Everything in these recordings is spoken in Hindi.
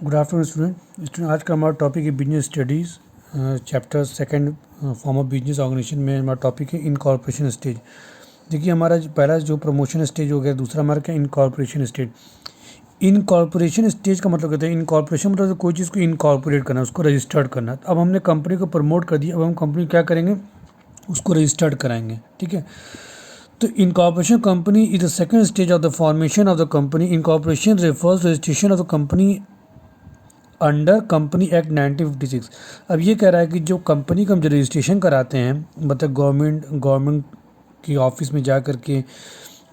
Good afternoon student. आज का हमारा टॉपिक है business studies, chapter second, form of business organisation में हमारा टॉपिक है इनकॉर्पोरेशन स्टेज। देखिए हमारा पहला जो प्रमोशन स्टेज हो गया, दूसरा हमारा क्या इनकॉर्पोरेशन स्टेज। इनकॉर्पोरेशन स्टेज का मतलब कहते हैं इनकॉर्पोरेशन मतलब कोई चीज़ को इनकॉर्पोरेट करना, उसको रजिस्टर्ड करना। अब हमने कंपनी को प्रमोट कर दिया, अब हम कंपनी क्या करेंगे, उसको रजिस्टर्ड कराएंगे। ठीक है, तो incorporation company is the second stage of the formation of the company. Incorporation refers registration of the company under company act 1956। अब ये कह रहा है कि जो कंपनी का हम जो रजिस्ट्रेशन कराते हैं, मतलब गवर्नमेंट की ऑफिस में जा कर के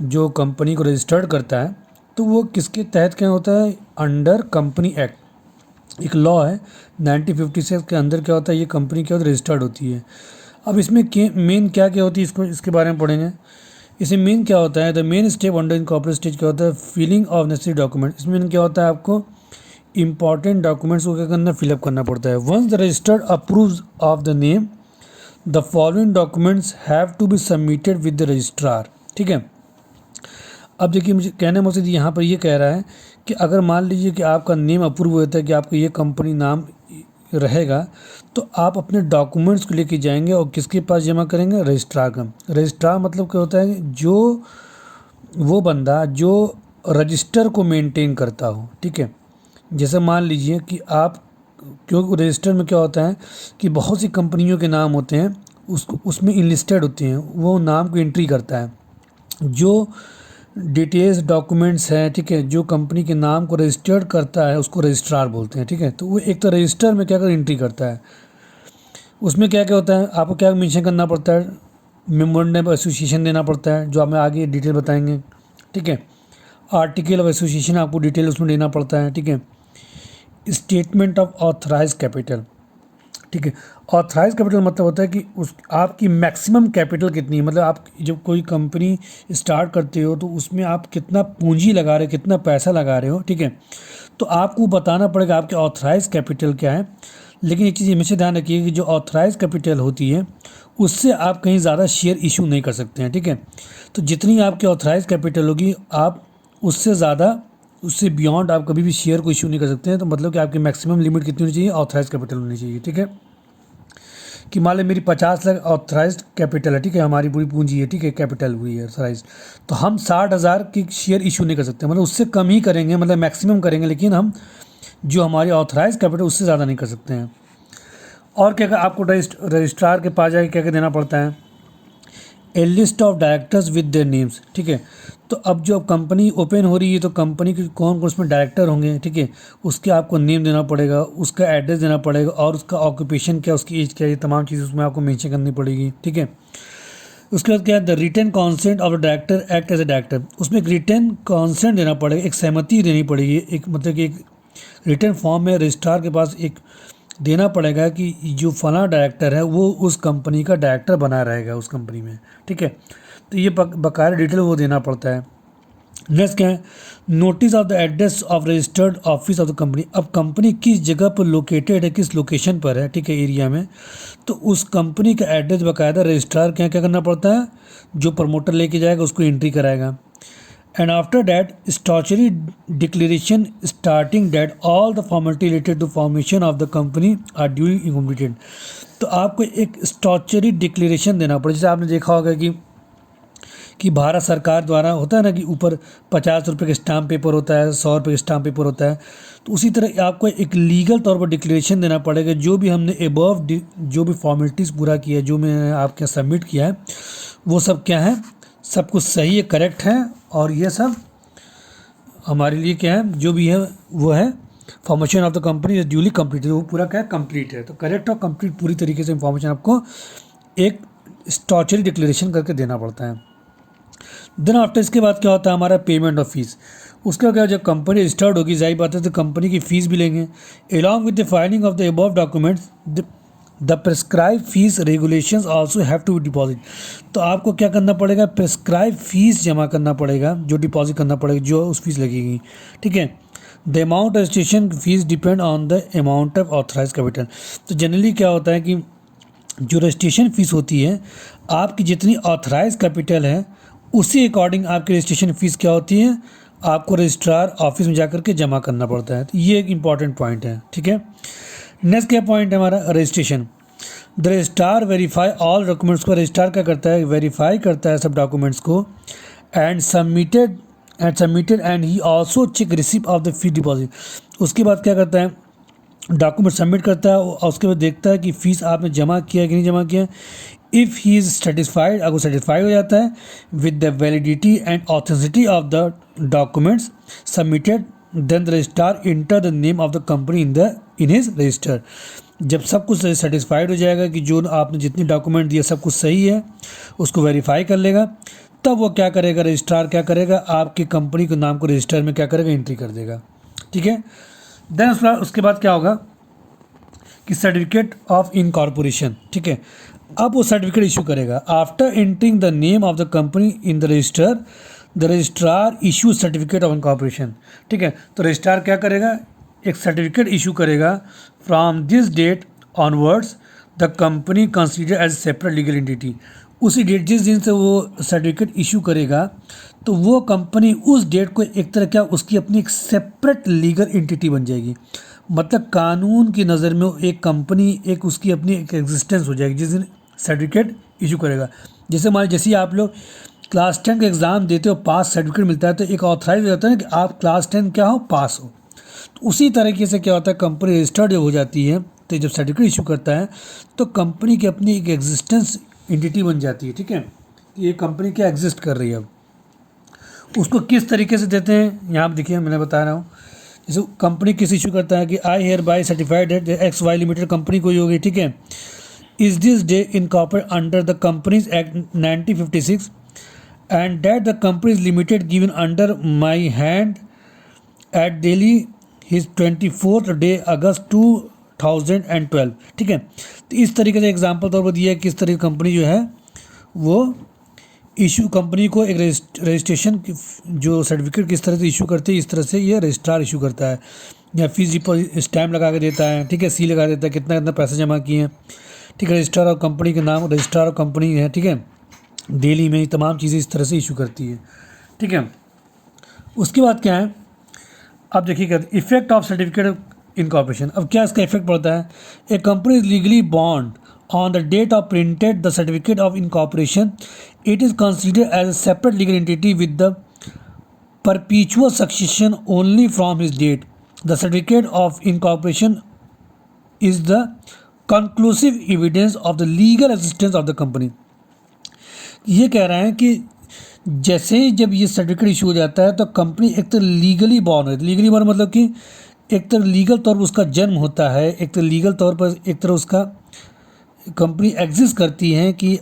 जो कंपनी को रजिस्टर्ड करता है, तो वो किसके तहत क्या होता है, अंडर कंपनी एक्ट। एक लॉ है 1956 के अंदर क्या होता है, ये कंपनी क्या होता है, रजिस्टर्ड होती है। अब इसमें मेन क्या क्या होती है, इसके बारे में पढ़ेंगे। इसमें मेन क्या होता है, the main step under incorporate stage क्या होता है, फिलिंग ऑफ नेसेसरी डॉक्यूमेंट। इसमें क्या होता है, आपको इंपॉर्टेंट डॉक्यूमेंट्स को क्या करना, फिलअप करना पड़ता है। Once the registered approves of the name, the following documents have to be submitted with the registrar. ठीक है, अब देखिए मुझे कहने मकसद यहाँ पर ये कह रहा है कि अगर मान लीजिए कि आपका नेम अप्रूव होता है कि आपको ये कंपनी नाम रहेगा, तो आप अपने डॉक्यूमेंट्स को लेके जाएंगे और किसके पास जमा करेंगे, रजिस्ट्रार का। रजिस्ट्रार मतलब क्या होता है, जो वो बंदा जो रजिस्टर को मेंटेन करता हो। ठीक है, जैसे मान लीजिए कि आप, क्योंकि रजिस्टर में क्या होता है कि बहुत सी कंपनियों के नाम होते हैं, उसमें इनलिस्टेड होते हैं, वो नाम को एंट्री करता है। जो डिटेल्स डॉक्यूमेंट्स हैं, ठीक है, जो कंपनी के नाम को रजिस्टर्ड करता है उसको रजिस्ट्रार बोलते हैं। ठीक है, तो वो एक तो रजिस्टर में क्या कर एंट्री करता है, उसमें क्या क्या होता है, आपको क्या मेंशन करना पड़ता है, मेमोरेंडम ऑफ एसोसिएशन देना पड़ता है, जो हमें आगे डिटेल बताएंगे। ठीक है, आर्टिकल ऑफ एसोसिएशन आपको डिटेल उसमें देना पड़ता है। ठीक है, स्टेटमेंट ऑफ ऑथराइज कैपिटल। ठीक है, ऑथराइज कैपिटल मतलब होता है कि उस आपकी मैक्सिमम कैपिटल कितनी है, मतलब आप जब कोई कंपनी स्टार्ट करते हो तो उसमें आप कितना पूंजी लगा रहे हो, कितना पैसा लगा रहे हो। ठीक है, तो आपको बताना पड़ेगा आपके ऑथराइज कैपिटल क्या है। लेकिन एक चीज़ हमेशा ध्यान रखिए कि जो ऑथराइज कैपिटल होती है उससे आप कहीं ज़्यादा शेयर इशू नहीं कर सकते हैं। ठीक है, तो जितनी आपकी ऑथराइज कैपिटल होगी, आप उससे ज़्यादा, उससे बियॉन्ड आप कभी भी शेयर को इशू नहीं कर सकते हैं। तो मतलब कि आपकी मैक्सिमम लिमिट कितनी होनी चाहिए, ऑथराइज कैपिटल होनी चाहिए। ठीक है, कि मान लें मेरी 50 लाख ऑथराइज कैपिटल है। ठीक है, हमारी पूरी पूंजी है, ठीक है, कैपिटल हुई है ऑथराइज, तो हम 60,000 की शेयर इशू नहीं कर सकते, मतलब उससे कम ही करेंगे, मतलब मैक्सिमम करेंगे, लेकिन हम जो हमारी ऑथराइज कैपिटल उससे ज़्यादा नहीं कर सकते हैं। और क्या आपको रजिस्ट्रार के पास जाके क्या क्या देना पड़ता है, a list of directors with their names. ठीक है, तो अब जो कंपनी ओपन हो रही है तो कंपनी के कौन कौन उसमें डायरेक्टर होंगे, ठीक है, उसके आपको नेम देना पड़ेगा, उसका एड्रेस देना पड़ेगा, और उसका ऑक्यूपेशन क्या, उसकी एज क्या, ये तमाम चीज़ें उसमें आपको मेंशन करनी पड़ेगी। ठीक है, उसके बाद क्या है, the written consent of the director act as a director. उसमें एक रिटन कॉन्सेंट देना पड़ेगा, एक सहमति देनी पड़ेगी, एक मतलब कि एक रिटन फॉर्म में रजिस्ट्रार के पास एक देना पड़ेगा कि जो फला डायरेक्टर है वो उस कंपनी का डायरेक्टर बना रहेगा उस कंपनी में। ठीक है, तो ये बकाया डिटेल वो देना पड़ता है। नेक्स्ट क्या है, notice of the address of registered office of the company. अब कंपनी किस जगह पर लोकेटेड है, किस लोकेशन पर है, ठीक है, एरिया में, तो उस कंपनी का एड्रेस बाकायदा रजिस्ट्रार क्या क्या करना पड़ता है, जो प्रमोटर लेके जाएगा उसको एंट्री कराएगा। And after that, statutory declaration starting that all the formality related to formation of the company are duly completed। तो आपको एक स्टैट्यूटरी डिक्लेरेशन देना पड़ेगा। जैसे आपने देखा होगा कि भारत सरकार द्वारा होता है ना कि ऊपर 50 रुपये का स्टाम्प पेपर होता है, 100 रुपये का स्टाम्प पेपर होता है, तो उसी तरह आपको एक लीगल तौर पर डिक्लेरेशन देना पड़ेगा, जो भी हमने एबव जो भी फॉर्मेलिटीज़ पूरा किया है, जो मैंने आपके सबमिट किया है, वो सब क्या है, सब कुछ सही है, करेक्ट है, और ये सब हमारे लिए क्या है, जो भी है वो है formation of the company is duly completed, वो पूरा क्या है, कंप्लीट है। तो करेक्ट और कंप्लीट पूरी तरीके से इंफॉर्मेशन आपको एक स्टैट्यूटरी डिक्लेरेशन करके देना पड़ता है। देन आफ्टर इसके बाद क्या होता है, हमारा पेमेंट ऑफ फीस। उसका क्या, जब कंपनी रजिस्टर्ड होगी, जाहिर बात है तो कंपनी की फ़ीस भी लेंगे। Along with the filing of the above documents the prescribe fees regulations also have to be deposit. तो आपको क्या करना पड़ेगा, प्रेस्क्राइब फीस जमा करना पड़ेगा, जो डिपॉजिट करना पड़ेगा, जो उस फीस लगेगी। ठीक है, the amount registration fees depend on the amount of authorise capital. तो जनरली क्या होता है कि जो रजिस्ट्रेशन फ़ीस होती है, आपकी जितनी ऑथराइज कैपिटल है उसी अकॉर्डिंग आपकी रजिस्ट्रेशन फ़ीस क्या होती है, आपको रजिस्ट्रार ऑफिस में जाकर के जमा करना पड़ता है। तो ये एक इम्पॉर्टेंट पॉइंट है, ठीक है। नेक्स्ट क्या पॉइंट है हमारा, registration. The registrar verify all documents को, रजिस्ट्रार क्या करता है, वेरीफाई करता है सब डॉक्यूमेंट्स को and submitted and he also check receipt of the fee deposit. उसके बाद क्या करता है, डॉक्यूमेंट सबमिट करता है और उसके बाद देखता है कि फ़ीस आपने जमा किया कि नहीं जमा किया। इफ़ ही इज़ सेटिस्फाइड, अगर सेटिस्फाइड हो जाता है with the validity and authenticity of the documents submitted, then the registrar enter the name of the company in his register. जब सब कुछ सेटिस्फाइड हो जाएगा कि जो आपने जितनी डॉक्यूमेंट दिया सब कुछ सही है, उसको वेरीफाई कर लेगा, तब वो क्या करेगा, रजिस्ट्रार क्या करेगा, आपकी कंपनी के नाम को रजिस्टर में क्या करेगा, एंट्री कर देगा, ठीक है। देन उसके बाद क्या होगा कि सर्टिफिकेट ऑफ इनकॉर्पोरेशन, ठीक है। अब वो सर्टिफिकेट इशू करेगा। After entering the name of the company in the register, the registrar issue certificate of incorporation, ठीक है। तो रजिस्ट्रार क्या करेगा, एक सर्टिफिकेट इशू करेगा। From this date onwards the company consider as separate legal entity. उसी डेट, जिस दिन से वो सर्टिफिकेट इशू करेगा, तो वो कंपनी उस डेट को एक तरह क्या, उसकी अपनी एक सेपरेट लीगल एंटिटी बन जाएगी। मतलब कानून की नज़र में एक कंपनी, एक उसकी अपनी एक एग्जिस्टेंस हो जाएगी जिस दिन सर्टिफिकेट इशू करेगा। जैसे आप लोग क्लास 10 का एग्ज़ाम देते हो, पास सर्टिफिकेट मिलता है, तो एक ऑथराइज हो जाता है ना कि आप क्लास 10 क्या हो, पास हो। तो उसी तरीके से क्या होता है, कंपनी रजिस्टर्ड हो जाती है, तो जब सर्टिफिकेट इशू करता है तो कंपनी की अपनी एक एग्जिस्टेंस एंटिटी बन जाती है, ठीक है। ये कंपनी क्या एग्जिस्ट कर रही है। अब उसको किस तरीके से देते हैं, यहाँ पर देखिए मैंने बता रहा हूँ। जैसे कंपनी किस इशू करता है कि I hereby certified at X Y limited, company कोई होगी, ठीक है। Is this day incorporate under the companies act 1956 and that the company is limited given under my hand at Delhi this 24th day August 2012, ठीक है। तो इस तरीके से एग्जाम्पल तौर पर दिया है किस तरह की कंपनी जो है वो इशू, कंपनी को एक रजिस्ट्रेशन जो सर्टिफिकेट किस तरह से इशू करती है, इस तरह से ये रजिस्ट्रार इशू करता है। या फीस डिपॉजिट स्टैम्प लगा के देता है, ठीक है, सी लगा देता है, कितना कितना पैसे जमा किए हैं, ठीक है। रजिस्ट्रार और कंपनी के नाम, रजिस्ट्रार और कंपनी है, ठीक है, दिल्ली में तमाम चीज़ें इस तरह से इशू करती है, ठीक है। उसके बाद क्या है, अब देखिएगा इफेक्ट ऑफ सर्टिफिकेट इनकॉर्पोरेशन। अब क्या इसका इफेक्ट पड़ता है, a company is legally bound on the date of printed the certificate of incorporation, it is considered as a separate legal entity with the perpetual succession only from his date. The certificate of incorporation is the conclusive evidence of the legal existence of the company. ये कह रहा है कि जैसे ही जब ये सर्टिफिकेट इशू हो जाता है तो कंपनी एक तो लीगली बॉर्न है। लीगली बॉर्न मतलब कि एक तरह लीगल तौर पर उसका जन्म होता है, एक तरह लीगल तौर पर एक तरह उसका कंपनी एग्जिस्ट करती है कि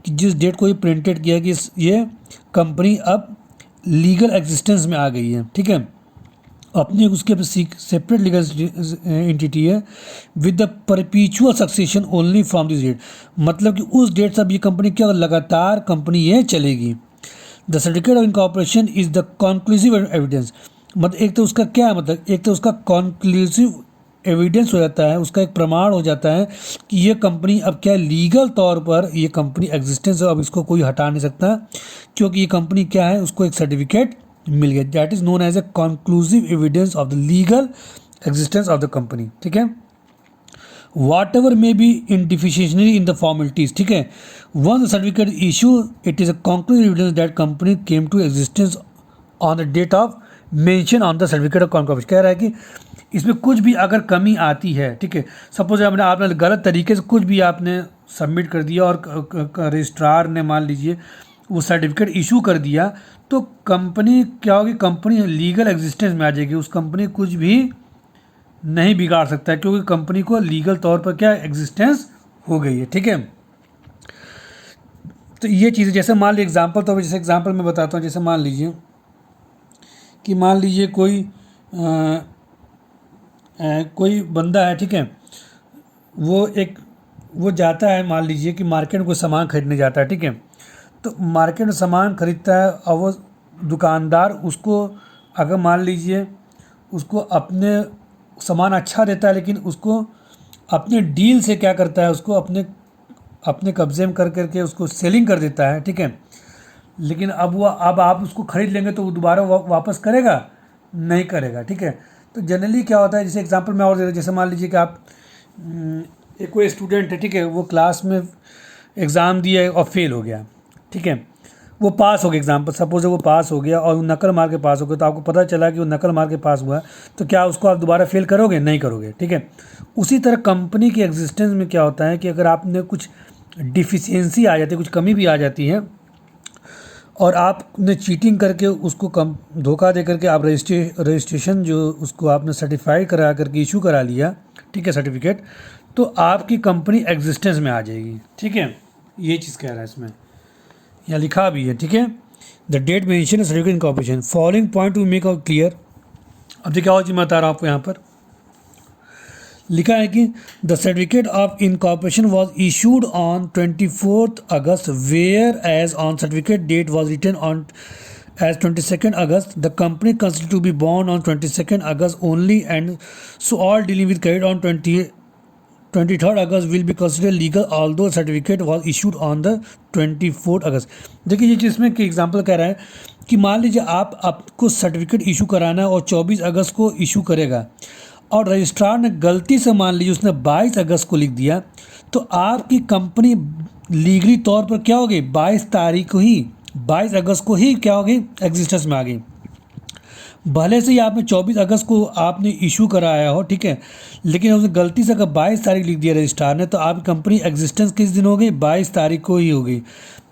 जिस डेट को ये प्रिंटेड किया कि ये कंपनी अब लीगल एग्जिस्टेंस में आ गई है, ठीक है। अपनी उसके सेपरेट लीगल एंटिटी है with the perpetual succession only from this date. मतलब कि उस डेट से अब ये कंपनी क्या लगातार कंपनी ये चलेगी। The certificate of incorporation is the conclusive evidence. मतलब एक तो उसका क्या मतलब, एक तो उसका कॉन्क्लूसिव एविडेंस हो जाता है, उसका एक प्रमाण हो जाता है कि ये कंपनी अब क्या लीगल तौर पर ये कंपनी एग्जिस्टेंस है, अब इसको कोई हटा नहीं सकता क्योंकि ये कंपनी क्या है, उसको एक सर्टिफिकेट मिल गया। That is known as a conclusive evidence of the legal existence of the company, ठीक है। Whatever may be in deficiency in the formalities, ठीक है। One certificate issue it is a conclusive evidence that company came to existence on the date of mention on the certificate of incorporation. कह रहा है कि इसमें कुछ भी अगर कमी आती है, ठीक है, सपोज आपने गलत तरीके से कुछ भी आपने सबमिट कर दिया और रजिस्ट्रार ने मान लीजिए वो सर्टिफिकेट इशू कर दिया, तो कंपनी क्या होगी, कंपनी लीगल एग्जिस्टेंस में आ जाएगी। उस कंपनी कुछ भी नहीं बिगाड़ सकता है क्योंकि कंपनी को लीगल तौर पर क्या एग्जिस्टेंस हो गई है, ठीक है। तो ये चीज़ें जैसे मान लीजिए एग्जाम्पल, तो जैसे एग्जाम्पल मैं बताता हूँ। जैसे मान लीजिए कि मान लीजिए कोई बंदा है, ठीक है, वो जाता है, मान लीजिए कि मार्केट में कोई सामान खरीदने जाता है, ठीक है। तो मार्केट में सामान खरीदता है और वो दुकानदार उसको अगर मान लीजिए उसको अपने सामान अच्छा देता है, लेकिन उसको अपने डील से क्या करता है, उसको अपने कब्जे में कर करके उसको सेलिंग कर देता है, ठीक है। लेकिन अब आप उसको ख़रीद लेंगे तो वो दोबारा वापस करेगा नहीं करेगा, ठीक है। तो जनरली क्या होता है, जैसे एग्जांपल मैं और दे रहा हूँ, जैसे मान लीजिए कि आप एक कोई स्टूडेंट है, ठीक है, वो क्लास में एग्ज़ाम दिया और फेल हो गया, ठीक है। वो पास हो गया, एग्जाम्पल सपोज है वो पास हो गया और वो नकल मार के पास हो गया, तो आपको पता चला कि वो नकल मार के पास हुआ, तो क्या उसको आप दोबारा फेल करोगे? नहीं करोगे, ठीक है। उसी तरह कंपनी की एग्जिस्टेंस में क्या होता है कि अगर आपने कुछ डिफिशियंसी आ जाती है, कुछ कमी भी आ जाती है और आपने चीटिंग करके उसको कम धोखा दे करके आप रजिस्ट्रेशन जो उसको आपने सर्टिफाइड करा करके इशू करा लिया, ठीक है, सर्टिफिकेट, तो आपकी कंपनी एग्जिस्टेंस में आ जाएगी, ठीक है। ये चीज़ कह रहा है इसमें, यहाँ लिखा भी है, ठीक है। The date mention certificate incorporation following point to make out clear. अब देखिए और चीज़ मैं बता रहा हूँ आपको, यहाँ पर लिखा है कि the certificate of incorporation was issued on 24 August whereas on certificate date was written on as 22nd August. The company considered to be born on 22nd August only, and so all dealing with credit on 23rd August will be considered legal although certificate was issued on the 24th August. देखिए ये चीज़ में कि एग्जांपल कह रहा है कि मान लीजिए आपको सर्टिफिकेट इशू कराना है और 24 अगस्त को इशू करेगा और रजिस्ट्रार ने गलती से मान लीजिए उसने 22 अगस्त को लिख दिया, तो आपकी कंपनी लीगली तौर पर क्या हो गई, 22 अगस्त को ही क्या हो गई, एग्जिस्टेंस में आ गई। भले से ही आपने 24 अगस्त को आपने इशू कराया हो, ठीक है, लेकिन उसने गलती से अगर 22 तारीख लिख दिया रजिस्ट्रार ने, तो आपकी कंपनी एग्जिस्टेंस किस दिन हो गई, 22 तारीख को ही हो गई।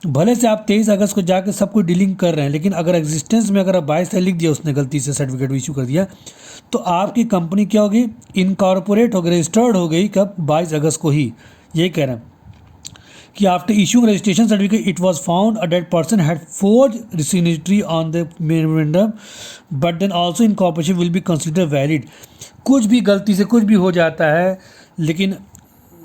भले से आप 23 अगस्त को जाकर सब कुछ डीलिंग कर रहे हैं, लेकिन अगर एग्जिस्टेंस में अगर 22 तारीख लिख दिया उसने गलती से सर्टिफिकेट इशू कर दिया, तो आपकी कंपनी क्या होगी, इनकॉर्पोरेट हो गई, रजिस्टर्ड हो गई कब, 22 अगस्त को ही। यही कह रहे हैं कि after issuing registration certificate it was found that person had forged signatory on the memorandum but then also incorporation will be consider valid. कुछ भी गलती से कुछ भी हो जाता है, लेकिन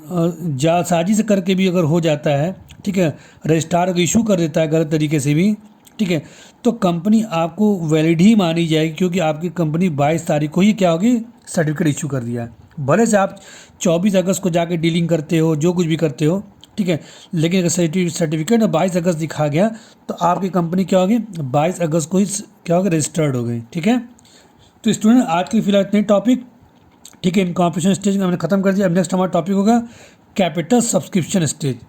जालसाजी से करके भी अगर हो जाता है, ठीक है, रजिस्ट्रार अगर इशू कर देता है गलत तरीके से भी, ठीक है, तो कंपनी आपको वैलिड ही मानी जाएगी, क्योंकि आपकी कंपनी 22 तारीख को ही क्या होगी, सर्टिफिकेट इशू कर दिया है। भले से आप 24 अगस्त को जाके डीलिंग करते हो, जो कुछ भी करते हो, ठीक है, लेकिन अगर सर्टिफिकेट में 22 अगस्त दिखा गया तो आपकी कंपनी क्या होगी, 22 अगस्त को ही क्या होगी, रजिस्टर्ड हो गई, ठीक है। तो स्टूडेंट आज के फिलहाल इतने टॉपिक, ठीक है, इनकॉर्पोरेशन स्टेज हमने खत्म कर दिया। अब नेक्स्ट हमारा टॉपिक होगा कैपिटल सब्सक्रिप्शन स्टेज।